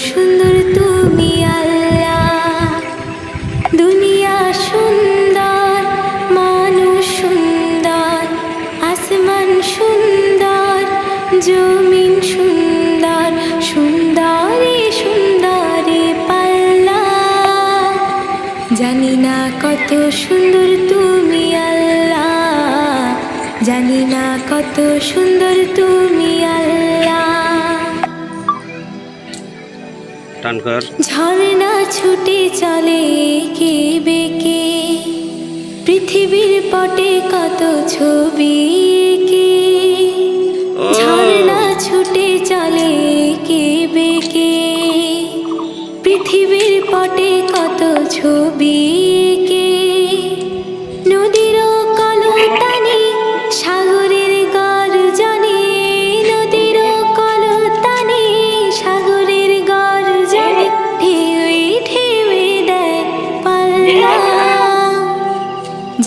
সুন্দর তুমি আল্লাহ। দুনিয়া সুন্দর, মানুষ সুন্দর, আসমান সুন্দর, জমিন সুন্দর, সুন্দরে সুন্দরে পাল্লা। জানি না কত সুন্দর তুমি আল্লাহ, জানি না কত সুন্দর তুমি আল্লাহ। ঝর্ণা ছুটে চলে কে বেঁকে, পৃথিবীর পটে কত ছবি কে। ঝর্ণা ছুটে চলে কে বেঁকে, পৃথিবীর পটে কত ছবি কে। নদীর কলতানি সাগরের গর্জনে, নদীর কলতানি সাগরের গর্জনে, ঢেউয়ে ঢেউয়ে দেয় পাল্লা।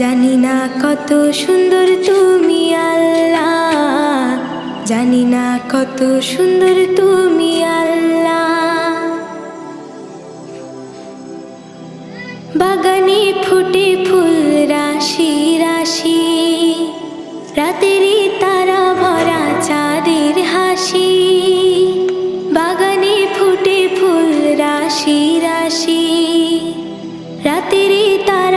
জানি না কত সুন্দর তুমি আল্লাহ, জানি না কত সুন্দর তুমি আল্লাহ। বাগানে ফুটে ফুল রাশি রাশি, রাতেরই তারা ভরা চাঁদের হাসি। বাগানে ফুটে ফুল রাশি রাশি, রাতেরই তারা